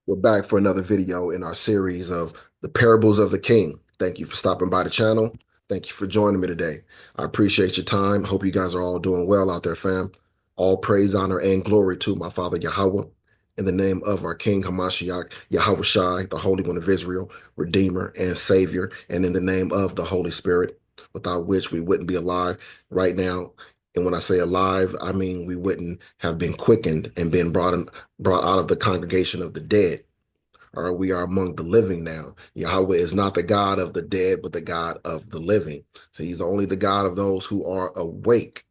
We're back for another video in our series of the parables of the king. Thank you for stopping by the channel. Thank you for joining me today. I appreciate your time. Hope you guys are all doing well out there, fam. All praise, honor, and glory to my Father Yahawah. In the name of our King Hamashiach, Yahawashi, the Holy One of Israel, Redeemer and Savior, and in the name of the Holy Spirit, without which we wouldn't be alive right now. And when I say alive, I mean we wouldn't have been quickened and been brought out of the congregation of the dead, or we are among the living now. Yahweh is not the God of the dead, but the God of the living. So he's only the God of those who are awake,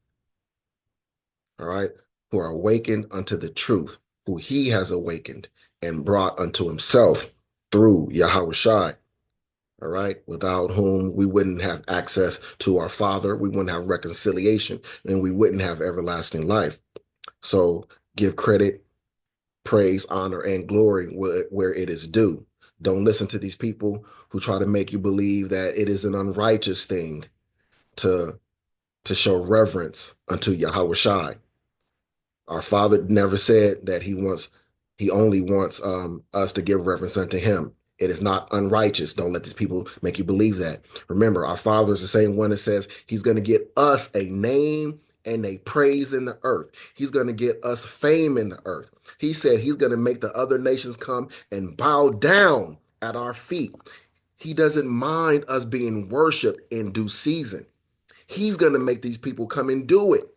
all right, who are awakened unto the truth, who he has awakened and brought unto himself through Yahawashi, all right, without whom we wouldn't have access to our Father, we wouldn't have reconciliation, and we wouldn't have everlasting life. So give credit, praise, honor, and glory where it is due. Don't listen to these people who try to make you believe that it is an unrighteous thing to to show reverence unto Yahweh Shai. Our Father never said that he only wants us to give reverence unto him. It is not unrighteous. Don't let these people make you believe that. Remember, our Father is the same one that says he's going to get us a name and a praise in the earth. He's going to get us fame in the earth. He said he's going to make the other nations come and bow down at our feet. He doesn't mind us being worshiped in due season. He's going to make these people come and do it,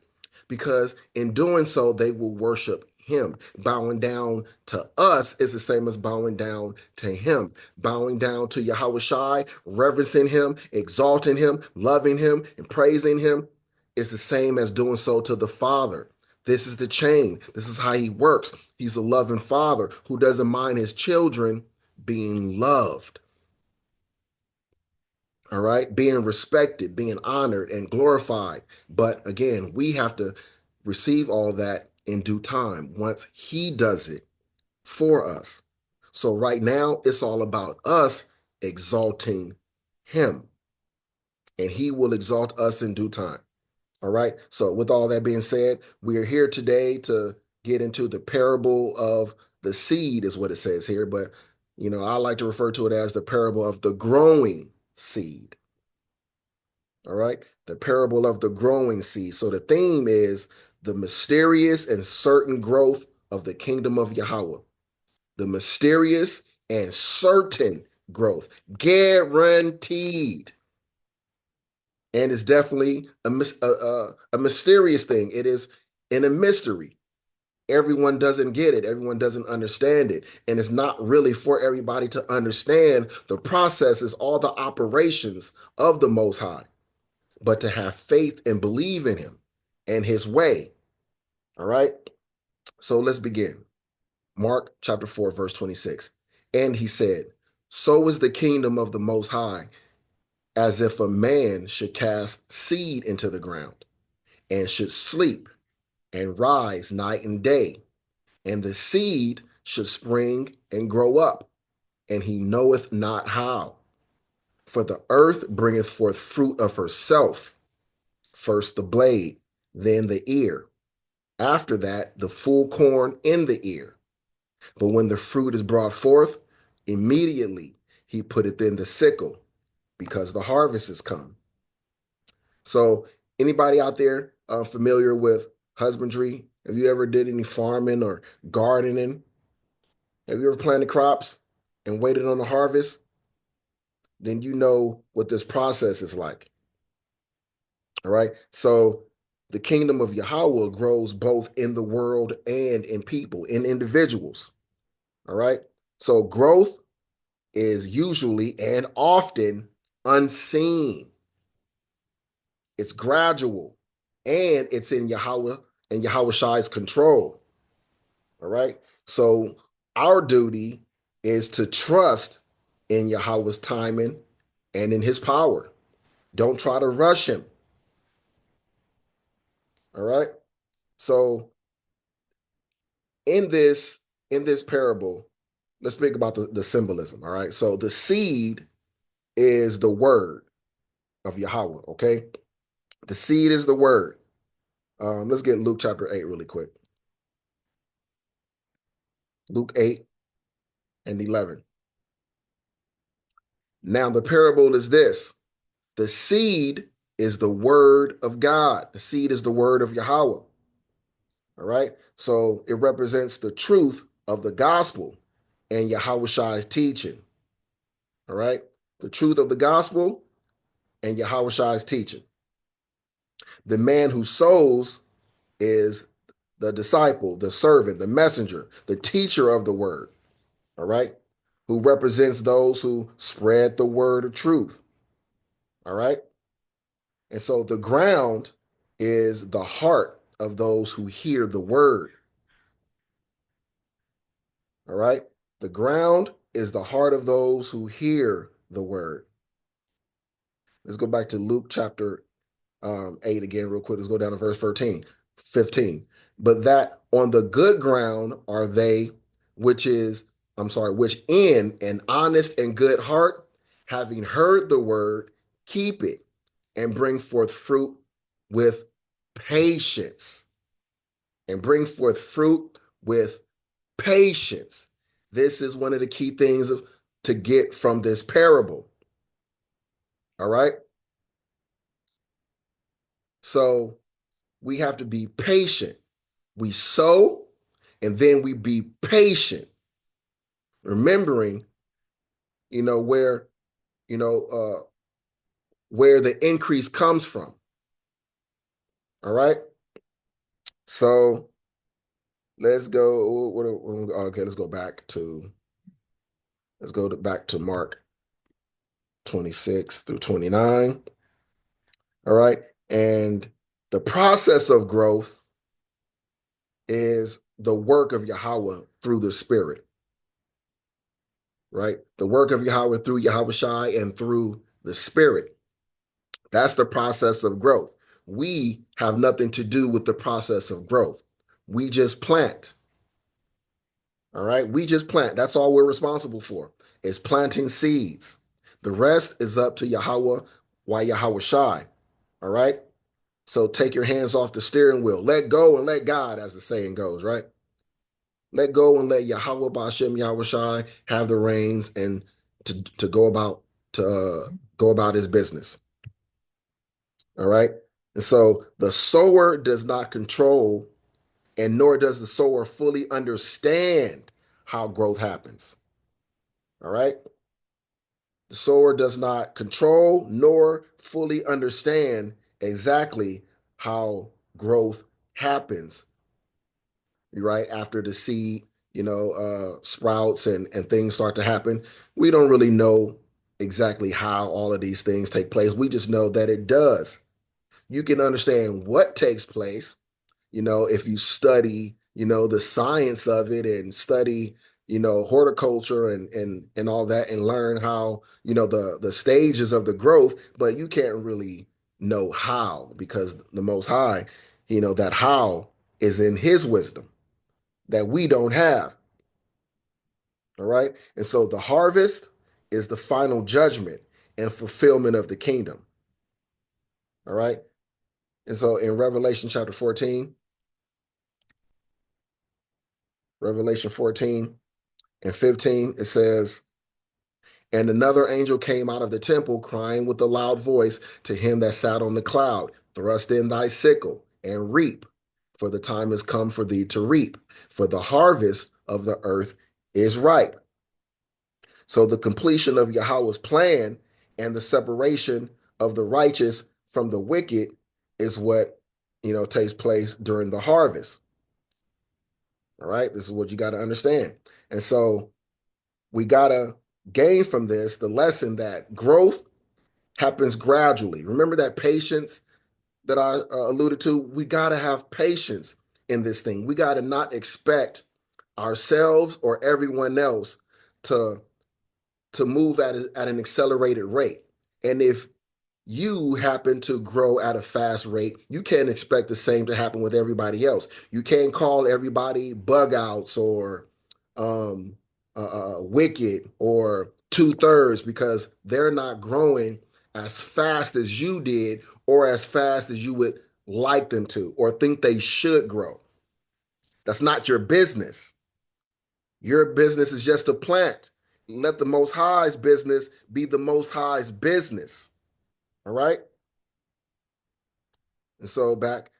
because in doing so, they will worship him. Bowing down to us is the same as bowing down to him. Bowing down to Yahweh Shai, reverencing him, exalting him, loving him, and praising him is the same as doing so to the Father. This is the chain. This is how he works. He's a loving father who doesn't mind his children being loved. All right, being respected, being honored, and glorified. But again, we have to receive all that in due time once he does it for us. So right now, it's all about us exalting him, and he will exalt us in due time. All right. So with all that being said, we are here today to get into the parable of the seed, is what it says here. But, I like to refer to it as the parable of the growing seed. All right. The parable of the growing seed. So the theme is the mysterious and certain growth of the kingdom of Yahawah. The mysterious and certain growth, guaranteed. And it's definitely a mysterious thing. It is in a mystery. Everyone doesn't get it. Everyone doesn't understand it. And it's not really for everybody to understand the processes, all the operations of the Most High, but to have faith and believe in him and his way. All right. So let's begin. Mark chapter 4, verse 26. And he said, so is the kingdom of the Most High, as if a man should cast seed into the ground and should sleep and rise night and day, and the seed should spring and grow up, and he knoweth not how. For the earth bringeth forth fruit of herself, first the blade, then the ear, after that the full corn in the ear. But when the fruit is brought forth, immediately he putteth in the sickle, because the harvest is come. So anybody out there familiar with husbandry? Have you ever did any farming or gardening? Have you ever planted crops and waited on the harvest? Then you know what this process is like. All right. So the kingdom of Yahawah grows both in the world and in people, in individuals. All right. So growth is usually and often unseen. It's gradual, and it's in Yahweh and Yahweh Shai's control. All right. So our duty is to trust in Yahweh's timing and in his power. Don't try to rush him. All right. So in this in this parable, let's speak about the symbolism. All right. So the seed is the word of Yahweh. Okay. The seed is the word. Let's get Luke chapter 8 really quick. Luke 8. and 11. Now the parable is this. The seed is the word of God. The seed is the word of Yahawah. All right. So it represents the truth of the gospel and Yahawashi's teaching. All right. The truth of the gospel and Yahawashi's teaching. The man who sows is the disciple, the servant, the messenger, the teacher of the word. All right. Who represents those who spread the word of truth. All right. And so the ground is the heart of those who hear the word. All right. The ground is the heart of those who hear the word. Let's go back to Luke chapter 8 again, real quick. Let's go down to verse 15. But that on the good ground are they, which in an honest and good heart, having heard the word, keep it and bring forth fruit with patience. And bring forth fruit with patience. This is one of the key things to get from this parable. All right. So we have to be patient. We sow and then we be patient, remembering, you know, where, you know, where the increase comes from. All right. So let's go. Okay, back to Mark 26 through 29. All right. And the process of growth is the work of Yahawah through the Spirit. Right? The work of Yahawah through Yahawashi and through the Spirit. That's the process of growth. We have nothing to do with the process of growth. We just plant. All right? We just plant. That's all we're responsible for, is planting seeds. The rest is up to Yahawah, why Yahawashi. All right? So take your hands off the steering wheel. Let go and let God, as the saying goes, right? Let go and let Yahawah Ba'ashem Yahawashi have the reins and to go about his business. All right. And so the sower does not control, and nor does the sower fully understand how growth happens. All right. The sower does not control nor fully understand exactly how growth happens, right? After the seed, sprouts and things start to happen. We don't really know exactly how all of these things take place. We just know that it does. You can understand what takes place, if you study, the science of it and study, horticulture and all that and learn how, the stages of the growth, but you can't really know how, because the Most High, that how is in his wisdom that we don't have. All right. And so the harvest is the final judgment and fulfillment of the kingdom. All right. And so in Revelation 14 and 15, it says, and another angel came out of the temple, crying with a loud voice to him that sat on the cloud, thrust in thy sickle and reap, for the time is come for thee to reap, for the harvest of the earth is ripe. So the completion of Yahweh's plan and the separation of the righteous from the wicked is what, takes place during the harvest. All right. This is what you got to understand. And so we got to gain from this the lesson that growth happens gradually. Remember that patience that I alluded to? We got to have patience in this thing. We got to not expect ourselves or everyone else to move at an accelerated rate. And if you happen to grow at a fast rate, you can't expect the same to happen with everybody else. You can't call everybody bug outs or um, wicked or 2/3 because they're not growing as fast as you did or as fast as you would like them to or think they should grow. That's not your business. Your business is just to plant. Let the Most High's business be the Most High's business. All right. And so back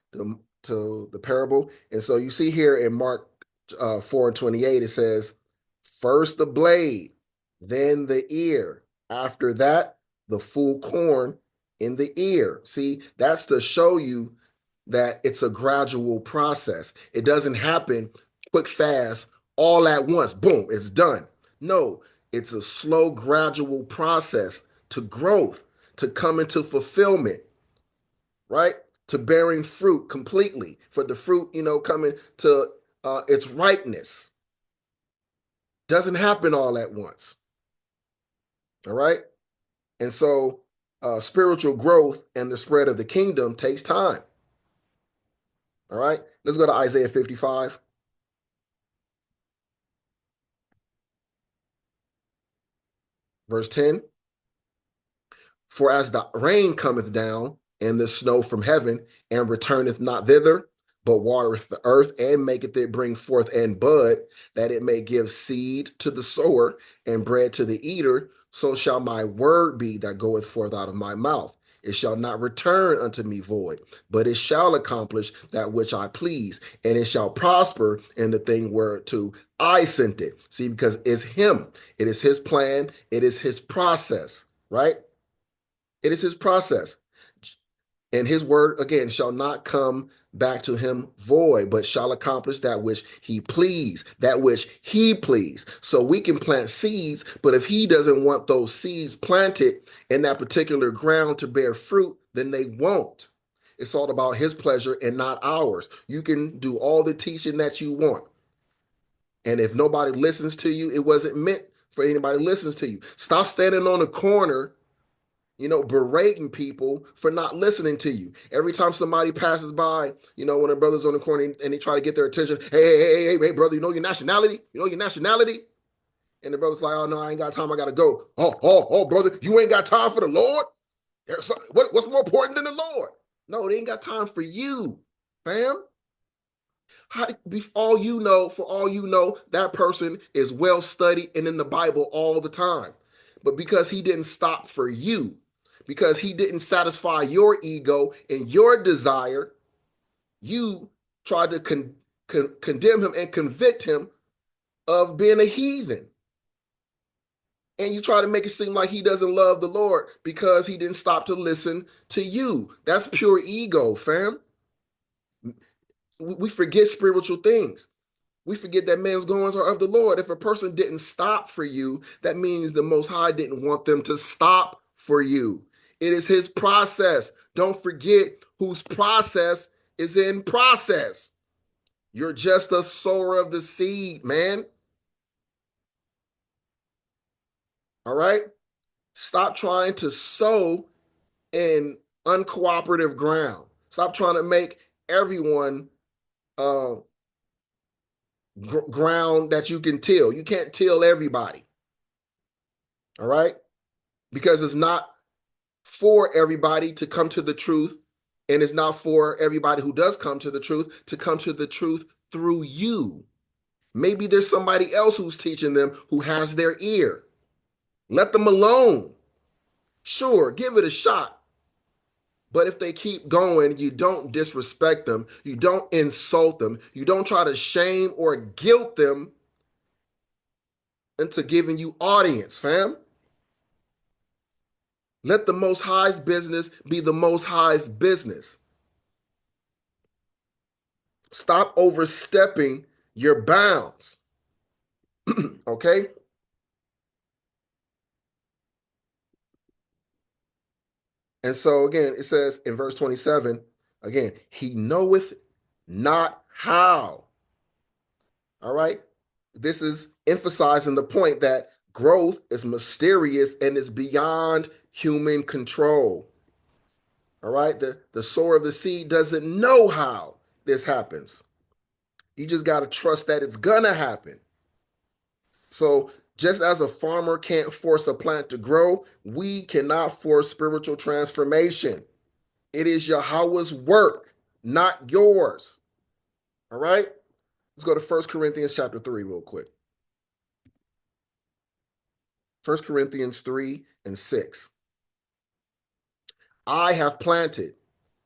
to the parable. And so you see here in Mark 4:28, it says, first the blade, then the ear. After that, the full corn in the ear. See, that's to show you that it's a gradual process. It doesn't happen quick, fast, all at once. Boom, it's done. No, it's a slow, gradual process to growth, to come into fulfillment, right? To bearing fruit completely, for the fruit, coming to its ripeness. Doesn't happen all at once. All right. And so spiritual growth and the spread of the kingdom takes time. All right. Let's go to Isaiah 55, verse 10. For as the rain cometh down and the snow from heaven, and returneth not thither, but watereth the earth, and maketh it bring forth and bud, that it may give seed to the sower and bread to the eater, so shall my word be that goeth forth out of my mouth. It shall not return unto me void, but it shall accomplish that which I please, and it shall prosper in the thing whereto I sent it. See, because it's him, it is his plan, it is his process, right? It is his process. And his word, again, shall not come back to him void, but shall accomplish that which he please, that which he please. So we can plant seeds, but if he doesn't want those seeds planted in that particular ground to bear fruit, then they won't. It's all about his pleasure and not ours. You can do all the teaching that you want. And if nobody listens to you, it wasn't meant for anybody listens to you. Stop standing on the corner, berating people for not listening to you. Every time somebody passes by, when a brother's on the corner and they try to get their attention, hey, brother, you know your nationality? You know your nationality? And the brother's like, oh, no, I ain't got time. I got to go. Oh, brother, you ain't got time for the Lord? What's more important than the Lord? No, they ain't got time for you, fam. For all you know, that person is well studied and in the Bible all the time. But because he didn't stop for you, because he didn't satisfy your ego and your desire, you tried to condemn him and convict him of being a heathen. And you try to make it seem like he doesn't love the Lord because he didn't stop to listen to you. That's pure ego, fam. We forget spiritual things. We forget that man's goings are of the Lord. If a person didn't stop for you, that means the Most High didn't want them to stop for you. It is his process. Don't forget whose process is in process. You're just a sower of the seed, man. All right? Stop trying to sow in uncooperative ground. Stop trying to make everyone uh, ground that you can till. You can't till everybody. All right? Because it's not for everybody to come to the truth, and it's not for everybody who does come to the truth to come to the truth through you. Maybe there's somebody else who's teaching them who has their ear. Let them alone. Sure, give it a shot. But if they keep going, you don't disrespect them. You don't insult them. You don't try to shame or guilt them into giving you audience, fam. Let the Most High's business be the Most High's business. Stop overstepping your bounds. Okay? And so again, it says in verse 27, again, he knoweth not how. All right? This is emphasizing the point that growth is mysterious and is beyond human control. All right? The sower of the seed doesn't know how this happens. You just got to trust that it's going to happen. So, just as a farmer can't force a plant to grow, we cannot force spiritual transformation. It is Yahawah's work, not yours. All right? Let's go to 1 Corinthians chapter 3 real quick. 1 Corinthians 3:6. I have planted,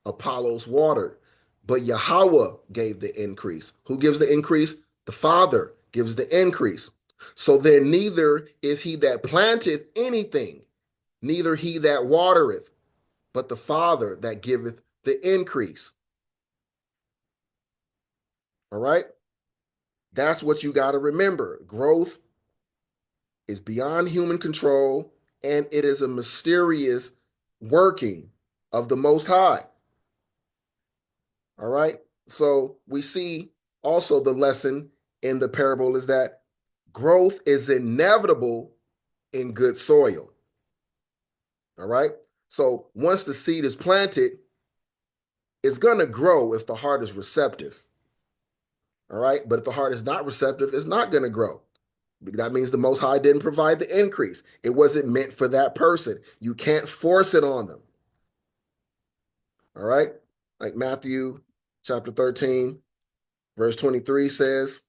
Apollos watered, but Yahawah gave the increase. Who gives the increase? The Father gives the increase. So then neither is he that planteth anything, neither he that watereth, but the Father that giveth the increase. All right? That's what you got to remember. Growth is beyond human control, and it is a mysterious working of the Most High. All right? So we see also the lesson in the parable is that growth is inevitable in good soil. All right? So once the seed is planted, it's going to grow if the heart is receptive. All right? But if the heart is not receptive, it's not going to grow. That means the Most High didn't provide the increase. It wasn't meant for that person. You can't force it on them. All right? Like Matthew chapter 13, verse 23 says,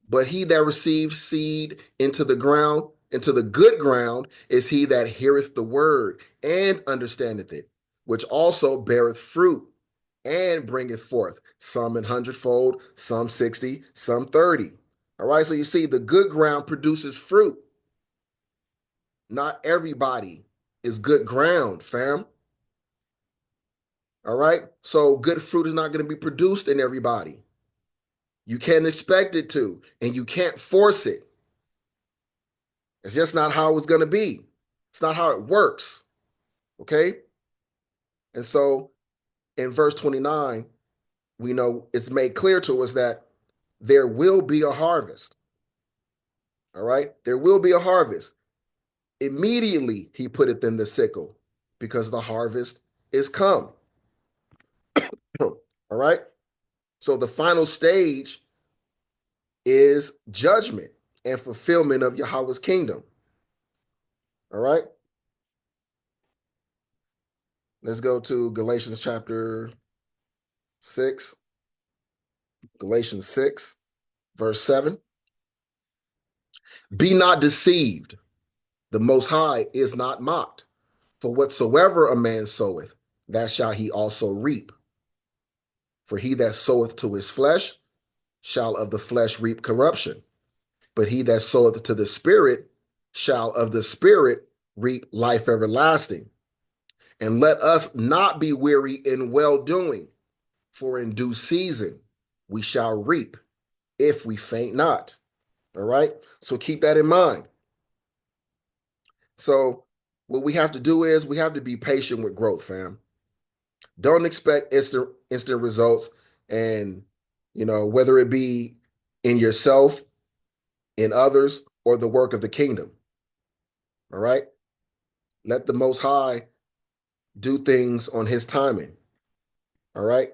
but he that receives seed into the ground, into the good ground, is he that heareth the word and understandeth it, which also beareth fruit and bringeth forth some an hundredfold, some 60, some 30. All right, so you see, the good ground produces fruit. Not everybody is good ground, fam. All right, so good fruit is not going to be produced in everybody. You can't expect it to, and you can't force it. It's just not how it's going to be. It's not how it works. Okay? And so in verse 29, we know it's made clear to us that there will be a harvest. All right? There will be a harvest. Immediately he putteth in the sickle because the harvest is come. All right? So the final stage is judgment and fulfillment of Yahweh's kingdom. All right? Let's go to Galatians chapter 6. Galatians 6, verse 7. Be not deceived. The Most High is not mocked. For whatsoever a man soweth, that shall he also reap. For he that soweth to his flesh shall of the flesh reap corruption. But he that soweth to the Spirit shall of the Spirit reap life everlasting. And let us not be weary in well-doing, for in due season we shall reap if we faint not. All right? So keep that in mind. So what we have to do is we have to be patient with growth, fam. Don't expect instant results, and whether it be in yourself, in others, or the work of the kingdom. All right? Let the Most High do things on his timing. All right?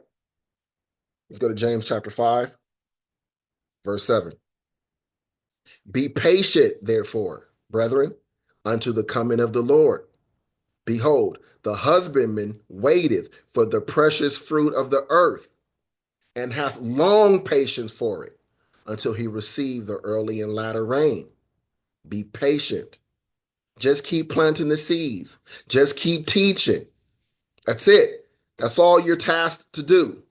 Let's go to James chapter 5, verse 7. Be patient, therefore, brethren, unto the coming of the Lord. Behold, the husbandman waiteth for the precious fruit of the earth, and hath long patience for it, until he receive the early and latter rain. Be patient. Just keep planting the seeds. Just keep teaching. That's it. That's all you're tasked to do.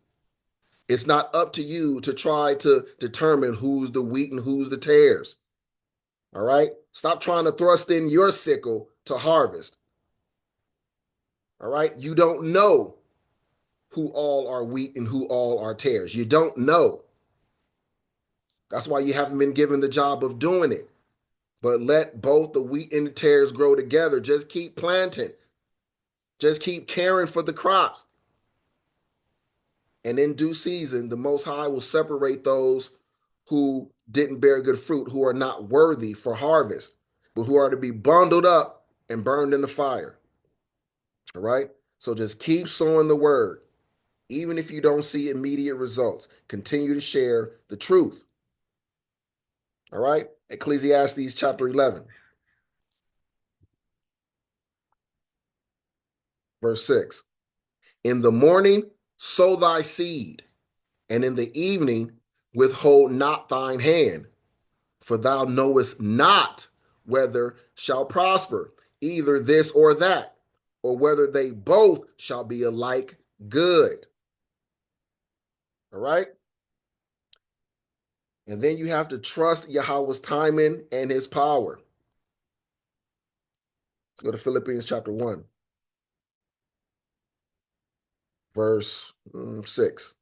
It's not up to you to try to determine who's the wheat and who's the tares. All right? Stop trying to thrust in your sickle to harvest. All right? You don't know who all are wheat and who all are tares. You don't know. That's why you haven't been given the job of doing it. But let both the wheat and the tares grow together. Just keep planting. Just keep caring for the crops. And in due season, the Most High will separate those who didn't bear good fruit, who are not worthy for harvest, but who are to be bundled up and burned in the fire. All right? So just keep sowing the word. Even if you don't see immediate results, continue to share the truth. All right? Ecclesiastes chapter 11, verse 6. In the morning, sow thy seed, and in the evening, withhold not thine hand. For thou knowest not whether shall prosper, either this or that, or whether they both shall be alike good. All right? And then you have to trust Yahweh's timing and his power. Let's go to Philippians chapter 1, verse 6.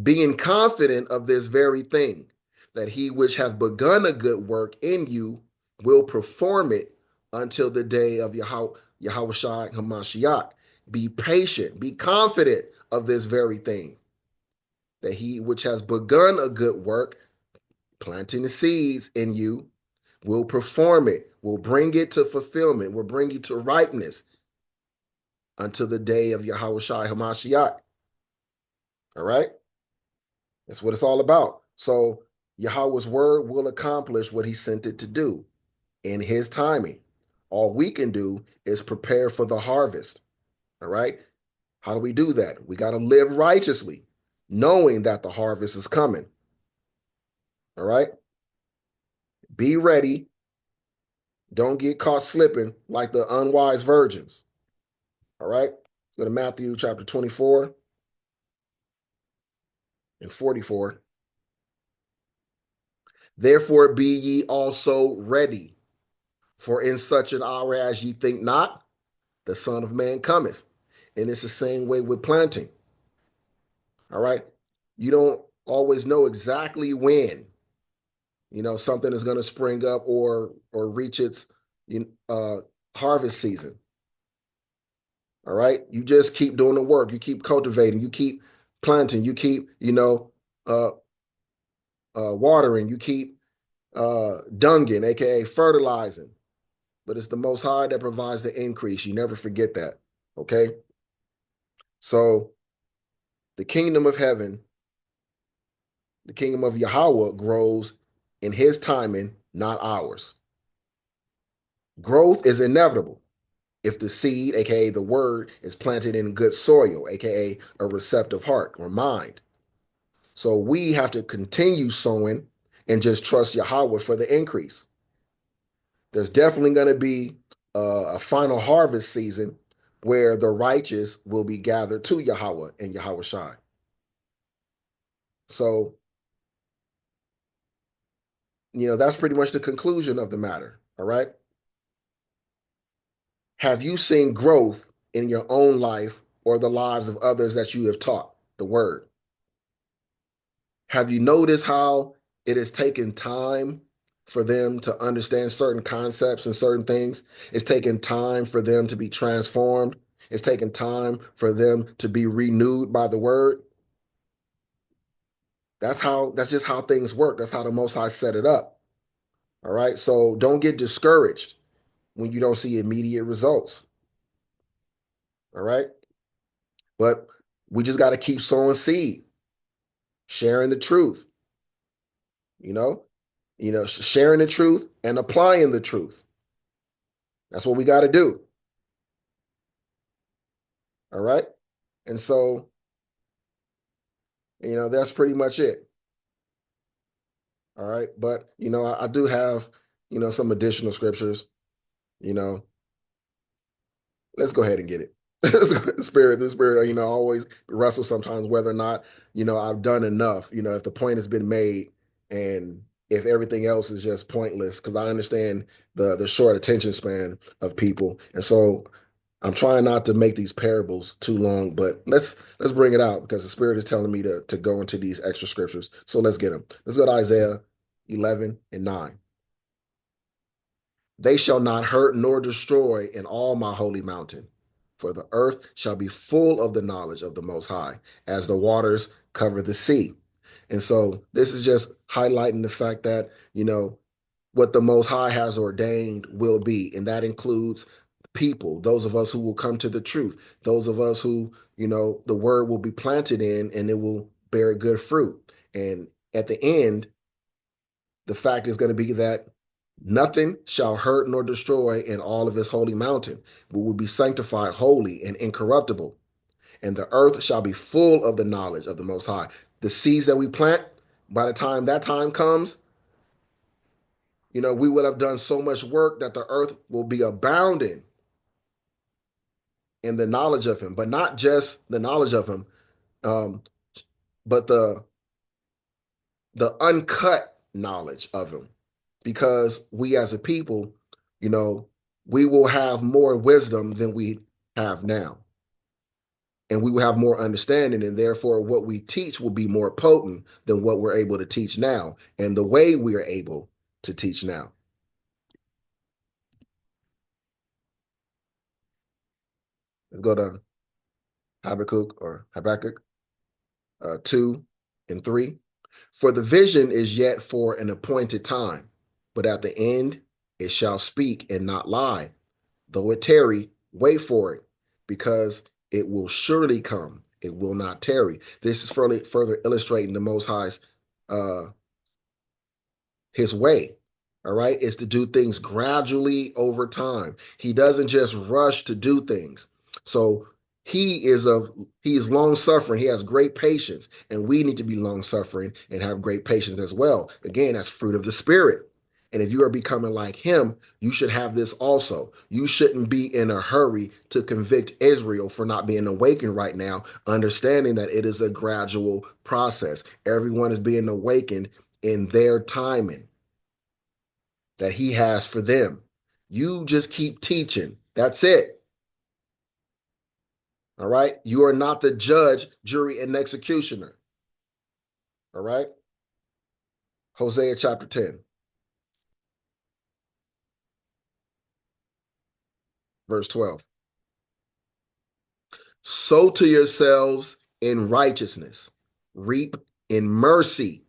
Being confident of this very thing, that he which hath begun a good work in you will perform it until the day of Yahawashi Hamashiach. Be patient, be confident of this very thing, that he which has begun a good work, planting the seeds in you, will perform it, will bring it to fulfillment, will bring you to ripeness until the day of Yahawashi Hamashiach. All right? That's what it's all about. So Yahweh's word will accomplish what he sent it to do in his timing. All we can do is prepare for the harvest. All right? How do we do that? We got to live righteously, knowing that the harvest is coming. All right? Be ready. Don't get caught slipping like the unwise virgins. All right? Let's go to Matthew chapter 24 and 44. Therefore be ye also ready, for in such an hour as ye think not, the Son of Man cometh. And it's the same way with planting. All right. You don't always know exactly when, something is going to spring up or reach its uh, harvest season. All right. You just keep doing the work. You keep cultivating. You keep planting. You keep, watering. You keep dunging, aka fertilizing. But it's the Most High that provides the increase. You never forget that. Okay. So the kingdom of heaven, the kingdom of Yahawah grows in his timing, not ours. Growth is inevitable if the seed, aka the word, is planted in good soil, aka a receptive heart or mind. So we have to continue sowing and just trust Yahawah for the increase. There's definitely going to be a final harvest season where the righteous will be gathered to Yahawah and Yahawashi. So, that's pretty much the conclusion of the matter. All right. Have you seen growth in your own life or the lives of others that you have taught the word? Have you noticed how it has taken time for them to understand certain concepts and certain things? It's taken time for them to be transformed. It's taken time for them to be renewed by the word. That's just how things work. That's how the Most High set it up. All right. So don't get discouraged when you don't see immediate results. All right. But we just got to keep sowing seed, sharing the truth, you know, sharing the truth and applying the truth. That's what we got to do. All right. And so, that's pretty much it. All right. But, I do have, some additional scriptures, you know, let's go ahead and get it. The spirit, always wrestle sometimes whether or not, I've done enough, if the point has been made and if everything else is just pointless, because I understand the short attention span of people. And so I'm trying not to make these parables too long, but let's bring it out because the spirit is telling me to go into these extra scriptures. So let's get them. Let's go to Isaiah 11 and 9. They shall not hurt nor destroy in all my holy mountain, for the earth shall be full of the knowledge of the Most High, as the waters cover the sea. And so this is just highlighting the fact that, what the Most High has ordained will be. And that includes people, those of us who will come to the truth, those of us who, the word will be planted in and it will bear good fruit. And at the end, the fact is going to be that nothing shall hurt nor destroy in all of his holy mountain, but will be sanctified holy and incorruptible. And the earth shall be full of the knowledge of the Most High. The seeds that we plant, by the time that time comes, We will have done so much work that the earth will be abounding in the knowledge of him, but not just the knowledge of him, um, but the uncut knowledge of him. Because we as a people, you know, we will have more wisdom than we have now. And we will have more understanding, and therefore what we teach will be more potent than what we're able to teach now and the way we are able to teach now. Let's go to Habakkuk 2 and 3. For the vision is yet for an appointed time, but at the end it shall speak and not lie. Though it tarry, wait for it, because it will surely come. It will not tarry. This is further illustrating the Most High's uh, his way. All right, is to do things gradually over time. He doesn't just rush to do things. So he is long suffering. He has great patience, and we need to be long suffering and have great patience as well. Again, that's fruit of the spirit. And if you are becoming like him, you should have this also. You shouldn't be in a hurry to convict Israel for not being awakened right now, understanding that it is a gradual process. Everyone is being awakened in their timing that he has for them. You just keep teaching. That's it. All right. You are not the judge, jury, and executioner. All right. Hosea chapter 10, verse 12. Sow to yourselves in righteousness, reap in mercy,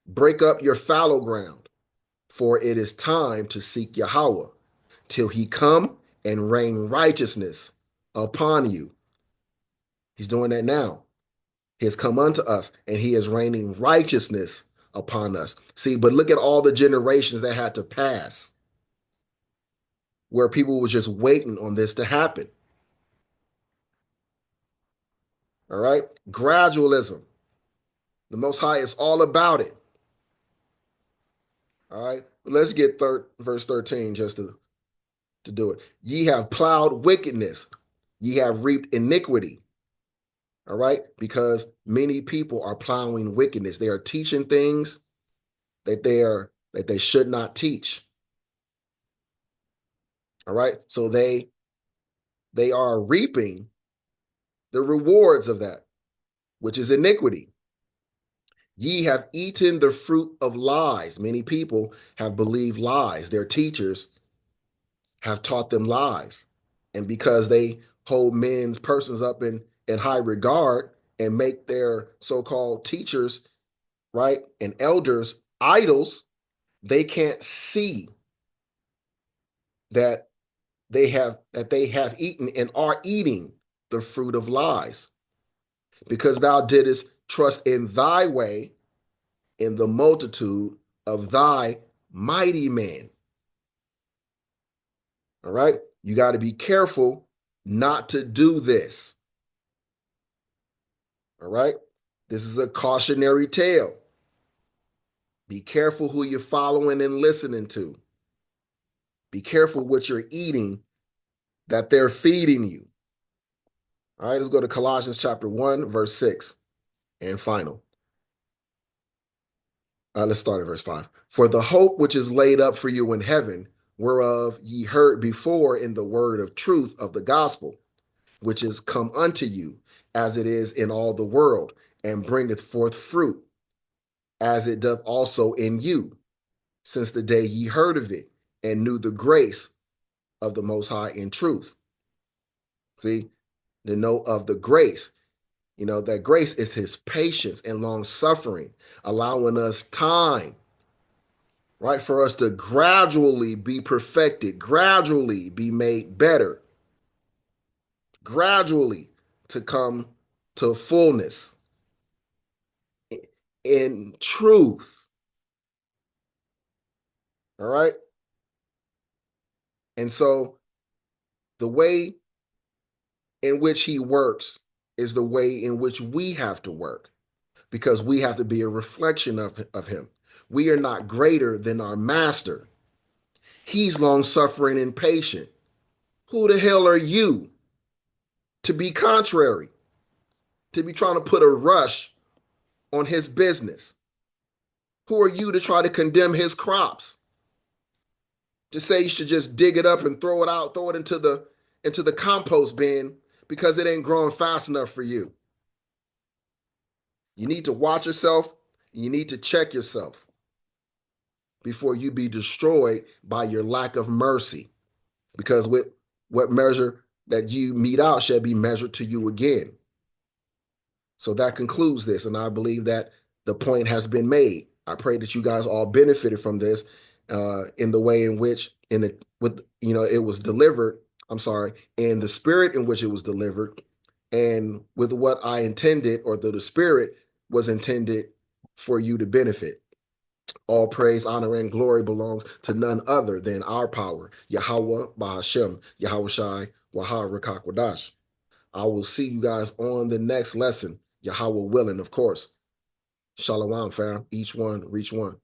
break up your fallow ground, for it is time to seek Yahawah till he come and rain righteousness upon you. He's doing that now. He has come unto us, and he is raining righteousness upon us. See, but look at all the generations that had to pass where people were just waiting on this to happen. All right. Gradualism. The Most High is all about it. All right. Let's get verse 13 just to do it. Ye have plowed wickedness, ye have reaped iniquity. All right. Because many people are plowing wickedness. They are teaching things that they should not teach. All right. So they are reaping the rewards of that, which is iniquity. Ye have eaten the fruit of lies. Many people have believed lies. Their teachers have taught them lies. And because they hold men's persons up in high regard and make their so-called teachers, right, and elders idols, they can't see that they have eaten and are eating the fruit of lies. Because thou didst trust in thy way, in the multitude of thy mighty men. All right. You got to be careful not to do this. All right. This is a cautionary tale. Be careful who you're following and listening to. Be careful what you're eating that they're feeding you. All right. Let's go to Colossians chapter 1, verse 6 and final. Let's start at verse 5. For the hope which is laid up for you in heaven, whereof ye heard before in the word of truth of the gospel, which is come unto you, as it is in all the world, and bringeth forth fruit, as it doth also in you, since the day ye heard of it, and knew the grace of the Most High in truth. See, to know of the grace. That grace is his patience and long suffering, allowing us time, right, for us to gradually be perfected, gradually be made better, gradually to come to fullness in truth. All right. And so the way in which he works is the way in which we have to work, because we have to be a reflection of him. We are not greater than our master. He's long suffering and patient. Who the hell are you to be contrary, to be trying to put a rush on his business? Who are you to try to condemn his crops? To say you should just dig it up and throw it out, throw it into the compost bin because it ain't growing fast enough for you. You need to watch yourself. You need to check yourself before you be destroyed by your lack of mercy. Because with what measure that you mete out shall be measured to you again. So that concludes this, and I believe that the point has been made. I pray that you guys all benefited from this in the way in which it was delivered. I'm sorry, in the spirit in which it was delivered, and with what I intended, or the spirit was intended for you to benefit. All praise, honor, and glory belongs to none other than our power, Yahawah, Bahashem, Yahawashi, Wahar Rakakwadash. I will see you guys on the next lesson, Yahawah willing, of course. Shalom, fam. Each one, reach one.